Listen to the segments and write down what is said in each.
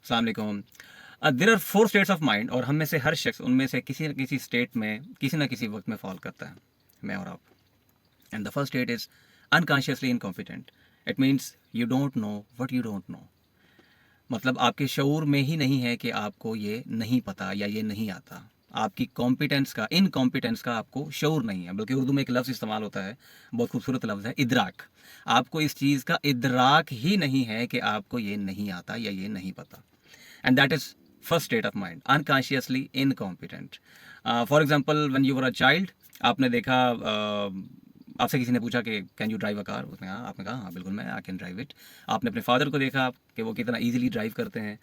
अस्सलाम वालेकुम। There are 4 states of mind और हम में से हर शख्स उनमें से किसी न किसी स्टेट में किसी न किसी वक्त में फॉल करता है, मैं और आप। And the first state is unconsciously incompetent. It means you don't know what you don't know. मतलब आपके शऊर में ही नहीं है कि आपको ये नहीं पता या ये नहीं आता। आपकी कॉम्पिटेंस का, इनकॉम्पिटेंस का आपको शऊर नहीं है। बल्कि उर्दू में एक लफ्ज़ इस्तेमाल होता है, बहुत खूबसूरत लफ्ज़ है, इदराक। आपको इस चीज़ का इदराक ही नहीं है कि आपको ये नहीं आता या ये नहीं पता। And that is first state of mind, unconsciously incompetent. For example when you were a child, आपने देखा, आपसे किसी ने पूछा कि can you drive a car, उसने कहा, आपने कहा हाँ बिल्कुल मैं आई कैन ड्राइव इट। आपने अपने फादर को देखा कि वो कितना ईजिली ड्राइव करते हैं।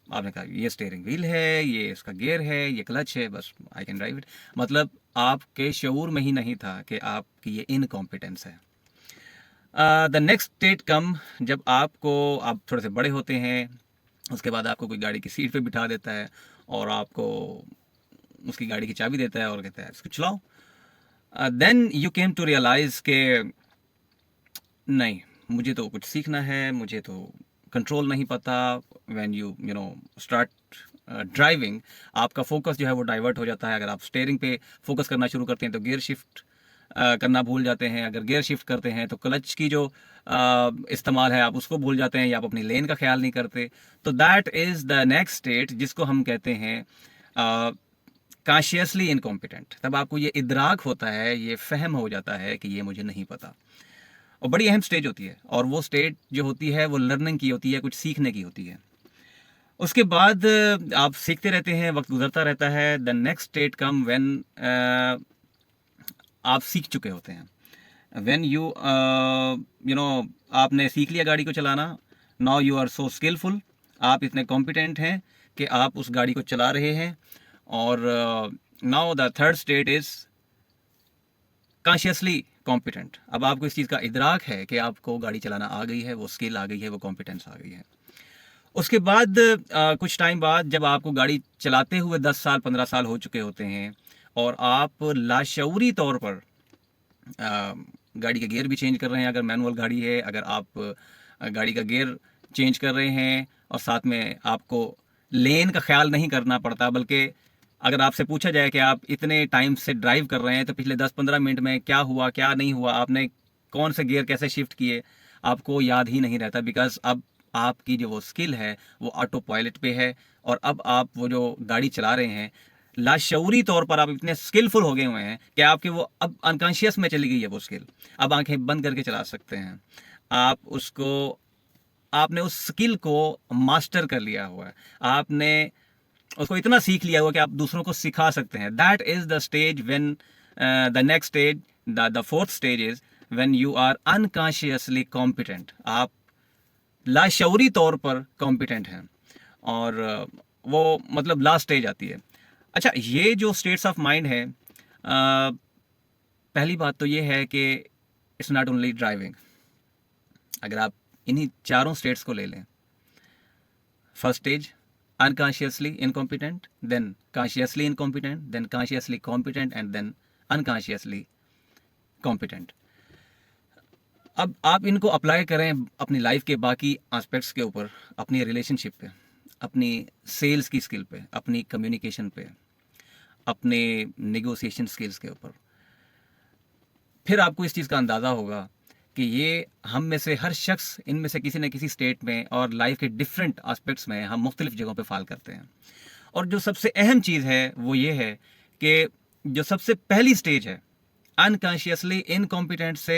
आपने कहा ये स्टीयरिंग व्हील है, ये इसका गियर है, ये क्लच है, बस आई कैन ड्राइव इट। मतलब आपके शऊर में ही नहीं था कि आपकी ये इनकॉम्पिटेंस है। द नेक्स्ट स्टेट कम, जब आप थोड़े से बड़े होते हैं, उसके बाद आपको कोई गाड़ी की सीट पे बिठा देता है और आपको उसकी गाड़ी की चाबी देता है और कहता है इसको चलाओ। Then you came to realize के नहीं, मुझे तो कुछ सीखना है, मुझे तो कंट्रोल नहीं पता। When you know start driving, आपका फोकस जो है वो डाइवर्ट हो जाता है। अगर आप स्टेयरिंग पे फोकस करना शुरू करते हैं तो गियर शिफ्ट करना भूल जाते हैं। अगर गियर शिफ्ट करते हैं तो क्लच की जो इस्तेमाल है आप उसको भूल जाते हैं या आप अपनी लेन का ख्याल नहीं करते। तो that is the next state जिसको हम कहते हैं कॉन्शियसली इनकॉम्पिटेंट। तब आपको ये इदराक होता है, ये फहम हो जाता है कि ये मुझे नहीं पता। और बड़ी अहम स्टेज होती है, और वो स्टेज जो होती है वो लर्निंग की होती है, कुछ सीखने की होती है। उसके बाद आप सीखते रहते हैं, वक्त गुजरता रहता है। The next state come when आप सीख चुके होते हैं। व्हेन यू नो आपने सीख लिया गाड़ी को चलाना। Now you are so skillful, आप इतने कॉम्पिटेंट हैं कि आप उस गाड़ी को चला रहे हैं। और now the third state is consciously competent. अब आपको इस चीज़ का इदराक है कि आपको गाड़ी चलाना आ गई है, वो स्किल आ गई है, वो कॉम्पिटेंस आ गई है। उसके बाद कुछ टाइम बाद जब आपको गाड़ी चलाते हुए 10 साल 15 साल हो चुके होते हैं और आप लाशऊरी तौर पर गाड़ी के गियर भी चेंज कर रहे हैं, अगर मैनुअल गाड़ी है, अगर आप गाड़ी का गियर चेंज कर रहे हैं और साथ में आपको लेन का ख्याल नहीं करना पड़ता। बल्कि अगर आपसे पूछा जाए कि आप इतने टाइम से ड्राइव कर रहे हैं तो पिछले 10-15 मिनट में क्या हुआ क्या नहीं हुआ, आपने कौन से गियर कैसे शिफ्ट किए, आपको याद ही नहीं रहता। बिकॉज अब आपकी जो वो स्किल है वो ऑटो पायलट पे है। और अब आप वो जो गाड़ी चला रहे हैं, लाशऊरी तौर पर आप इतने स्किलफुल हो गए हुए हैं कि आपके वो अब अनकॉन्शियस में चली गई है वो स्किल। अब आंखें बंद करके चला सकते हैं आप उसको। आपने उस स्किल को मास्टर कर लिया हुआ है, आपने उसको इतना सीख लिया हुआ कि आप दूसरों को सिखा सकते हैं। That is the stage when the next stage, the fourth stage is when you are unconsciously competent. आप लाशऊरी तौर पर कॉम्पिटेंट हैं। और वो मतलब लास्ट स्टेज आती है। अच्छा, ये जो स्टेट्स ऑफ माइंड है, पहली बात तो ये है कि इट्स नॉट ओनली ड्राइविंग। अगर आप इन्हीं चारों स्टेट्स को ले लें, first stage unconsciously incompetent, then consciously incompetent, then consciously competent and then unconsciously competent. अब आप इनको अप्लाई करें अपनी लाइफ के बाकी एस्पेक्ट्स के ऊपर, अपनी रिलेशनशिप पे, अपनी सेल्स की स्किल पे, अपनी कम्युनिकेशन पे, अपने नेगोशिएशन स्किल्स के ऊपर। फिर आपको इस चीज़ का अंदाज़ा होगा कि ये हम में से हर शख्स इनमें से किसी न किसी स्टेट में और लाइफ के डिफरेंट एस्पेक्ट्स में हम मुख्तलिफ जगहों पे फाल करते हैं। और जो सबसे अहम चीज़ है वो ये है कि जो सबसे पहली स्टेज है अनकॉन्शियसली इनकॉम्पिटेंट से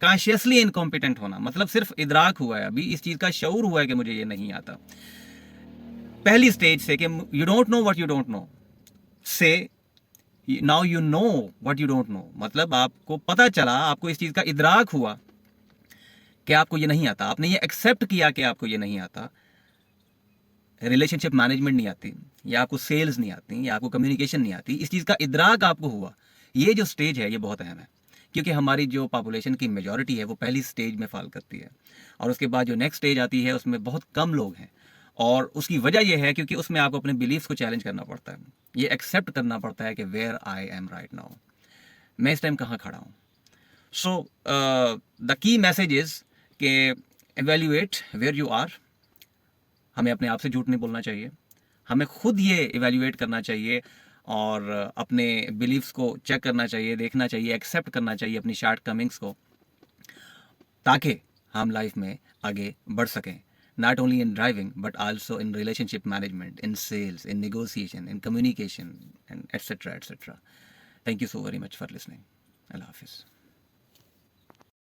कॉन्शियसली इनकॉम्पिटेंट होना, मतलब सिर्फ इदराक हुआ है, अभी इस चीज़ का शऊर हुआ है कि मुझे ये नहीं आता। पहली स्टेज से कि you don't know what you don't know से now you know what you don't know, मतलब आपको पता चला, आपको इस चीज़ का इदराक हुआ कि आपको ये नहीं आता। आपने ये एक्सेप्ट किया कि आपको ये नहीं आता। रिलेशनशिप मैनेजमेंट नहीं आती, या आपको सेल्स नहीं आती, या आपको कम्युनिकेशन नहीं आती, इस चीज़ का इदराक आपको हुआ। ये जो स्टेज है ये बहुत अहम है, क्योंकि हमारी जो पॉपुलेशन की मेजॉरिटी है वो पहली स्टेज में फॉल करती है। और उसके बाद जो नेक्स्ट स्टेज आती है उसमें बहुत कम लोग हैं। और उसकी वजह यह है क्योंकि उसमें आपको अपने बिलीफ्स को चैलेंज करना पड़ता है, ये एक्सेप्ट करना पड़ता है कि where I am right now, मैं इस टाइम कहाँ खड़ा हूँ। So the key message is के एवेल्यूएट वेयर यू आर, हमें अपने आप से झूठ नहीं बोलना चाहिए, हमें खुद ये इवेल्युएट करना चाहिए और अपने बिलीव्स को चेक करना चाहिए, देखना चाहिए, एक्सेप्ट करना चाहिए अपनी शॉर्ट कमिंग्स को, ताकि हम लाइफ में आगे बढ़ सकें, not only in driving but also in relationship management, in sales, in negotiation, in communication, and etc. etc. Thank you so very much for listening. Allah Hafiz.